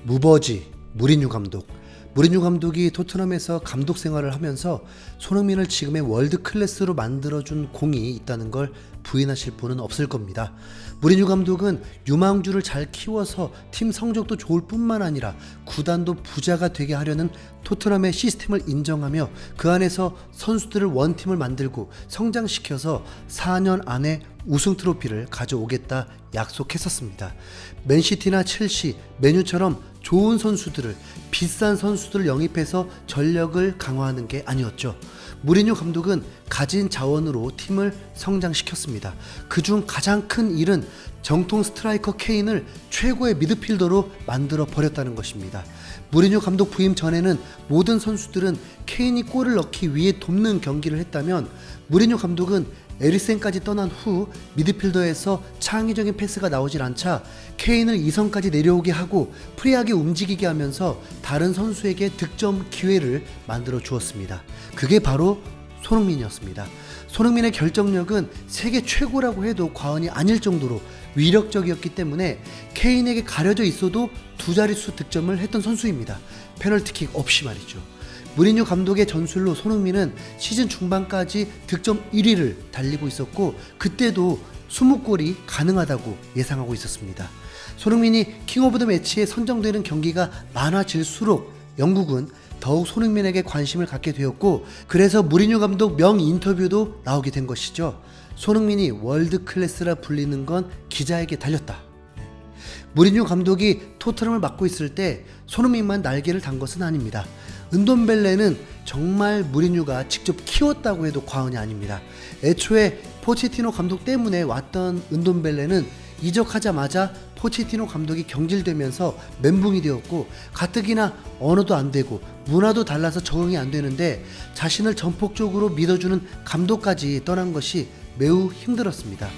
무버지 무리뉴 감독. 무리뉴 감독이 토트넘에서 감독 생활을 하면서 손흥민을 지금의 월드 클래스로 만들어준 공이 있다는 걸 부인하실 분은 없을 겁니다. 무리뉴 감독은 유망주를 잘 키워서 팀 성적도 좋을 뿐만 아니라 구단도 부자가 되게 하려는 토트넘의 시스템을 인정하며 그 안에서 선수들을 원팀을 만들고 성장시켜서 4년 안에 우승 트로피를 가져오겠다 약속했었습니다. 맨시티나 첼시, 맨유처럼 좋은 선수들을, 비싼 선수들을 영입해서 전력을 강화하는 게 아니었죠. 무리뉴 감독은 가진 자원으로 팀을 성장시켰습니다. 그중 가장 큰 일은 정통 스트라이커 케인을 최고의 미드필더로 만들어 버렸다는 것입니다. 무리뉴 감독 부임 전에는 모든 선수들은 케인이 골을 넣기 위해 돕는 경기를 했다면, 무리뉴 감독은 에리센까지 떠난 후 미드필더에서 창의적인 패스가 나오질 않자 케인을 2선까지 내려오게 하고 프리하게 움직이게 하면서 다른 선수에게 득점 기회를 만들어 주었습니다. 그게 바로 손흥민이었습니다. 손흥민의 결정력은 세계 최고라고 해도 과언이 아닐 정도로 위력적이었기 때문에 케인에게 가려져 있어도 두 자릿수 득점을 했던 선수입니다. 페널티킥 없이 말이죠. 무리뉴 감독의 전술로 손흥민은 시즌 중반까지 득점 1위를 달리고 있었고, 그때도 20골이 가능하다고 예상하고 있었습니다. 손흥민이 킹 오브 더 매치에 선정되는 경기가 많아질수록 영국은 더욱 손흥민에게 관심을 갖게 되었고, 그래서 무리뉴 감독 명 인터뷰도 나오게 된 것이죠. 손흥민이 월드 클래스라 불리는 건 기자에게 달렸다. 무리뉴 감독이 토트넘을 맡고 있을 때 손흥민만 날개를 단 것은 아닙니다. 은돈벨레는 정말 무리뉴가 직접 키웠다고 해도 과언이 아닙니다. 애초에 포체티노 감독 때문에 왔던 은돈벨레는 이적하자마자 포체티노 감독이 경질되면서 멘붕이 되었고, 가뜩이나 언어도 안 되고 문화도 달라서 적응이 안 되는데 자신을 전폭적으로 믿어주는 감독까지 떠난 것이 매우 힘들었습니다.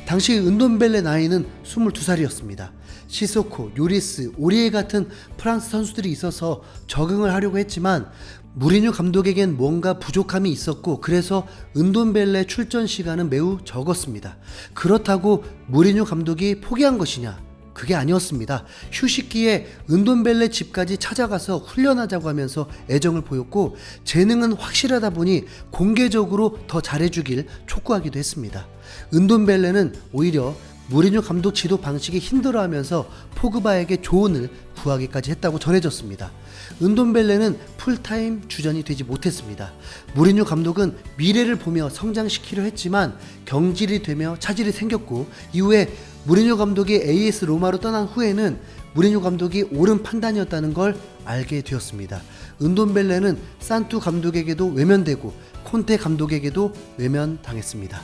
당시 은돈벨레 나이는 22살이었습니다. 시소코, 요리스, 오리에 같은 프랑스 선수들이 있어서 적응을 하려고 했지만 무리뉴 감독에겐 뭔가 부족함이 있었고, 그래서 은돈벨레 출전 시간은 매우 적었습니다. 그렇다고 무리뉴 감독이 포기한 것이냐? 그게 아니었습니다. 휴식기에 은돈벨레 집까지 찾아가서 훈련하자고 하면서 애정을 보였고, 재능은 확실하다 보니 공개적으로 더 잘해주길 촉구하기도 했습니다. 은돈벨레는 오히려 무리뉴 감독 지도 방식에 힘들어하면서 포그바에게 조언을 구하기까지 했다고 전해졌습니다. 은돈벨레는 풀타임 주전이 되지 못했습니다. 무리뉴 감독은 미래를 보며 성장시키려 했지만 경질이 되며 차질이 생겼고, 이후에 무리뉴 감독이 AS 로마로 떠난 후에는 무리뉴 감독이 옳은 판단이었다는 걸 알게 되었습니다. 은돈벨레는 산투 감독에게도 외면되고 콘테 감독에게도 외면당했습니다.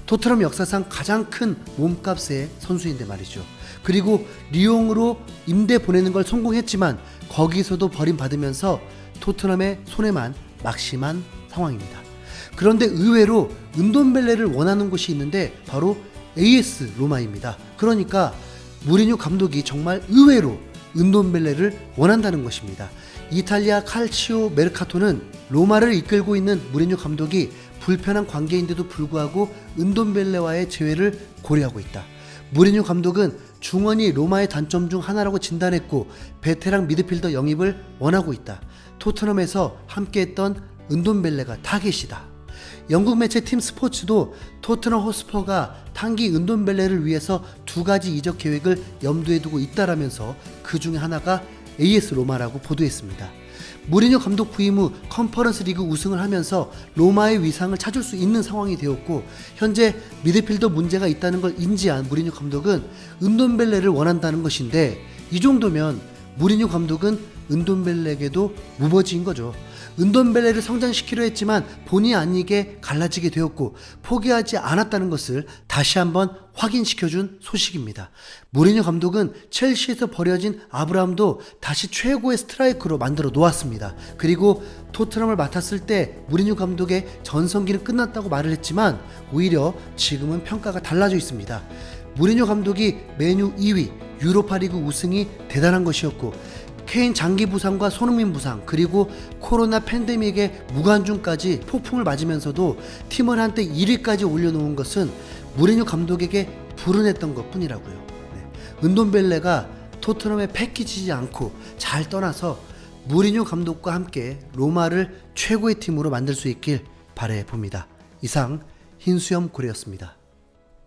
토트넘 역사상 가장 큰 몸값의 선수인데 말이죠. 그리고 리옹으로 임대 보내는 걸 성공했지만 거기서도 버림받으면서 토트넘의 손에만 막심한 상황입니다. 그런데 의외로 은돈벨레를 원하는 곳이 있는데 바로 AS 로마입니다. 그러니까 무리뉴 감독이 정말 의외로 은돈벨레를 원한다는 것입니다. 이탈리아 칼치오 메르카토는 로마를 이끌고 있는 무리뉴 감독이 불편한 관계인데도 불구하고 은돈벨레와의 재회를 고려하고 있다. 무리뉴 감독은 중원이 로마의 단점 중 하나라고 진단했고 베테랑 미드필더 영입을 원하고 있다. 토트넘에서 함께했던 은돈벨레가 타겟이다. 영국 매체 팀 스포츠도 토트넘 호스퍼가 단기 은돈벨레를 위해서 두 가지 이적 계획을 염두에 두고 있다라면서 그 중에 하나가 AS 로마라고 보도했습니다. 무리뉴 감독 부임 후 컨퍼런스 리그 우승을 하면서 로마의 위상을 찾을 수 있는 상황이 되었고, 현재 미드필더 문제가 있다는 걸 인지한 무리뉴 감독은 은돈벨레를 원한다는 것인데, 이 정도면 무리뉴 감독은 은돈벨레에게도 무버지인 거죠. 은돈벨레를 성장시키려 했지만 본의 아니게 갈라지게 되었고 포기하지 않았다는 것을 다시 한번 확인시켜준 소식입니다. 무리뉴 감독은 첼시에서 버려진 아브라함도 다시 최고의 스트라이커로 만들어 놓았습니다. 그리고 토트넘을 맡았을 때 무리뉴 감독의 전성기는 끝났다고 말을 했지만 오히려 지금은 평가가 달라져 있습니다. 무리뉴 감독이 메뉴 2위, 유로파리그 우승이 대단한 것이었고, 케인 장기 부상과 손흥민 부상, 그리고 코로나 팬데믹의 무관중까지 폭풍을 맞으면서도 팀을 한때 1위까지 올려놓은 것은 무리뉴 감독에게 불운했던 것 뿐이라고요. 은돈벨레가 토트넘에 패키지지 않고 잘 떠나서 무리뉴 감독과 함께 로마를 최고의 팀으로 만들 수 있길 바라봅니다. 이상 흰수염 고래였습니다.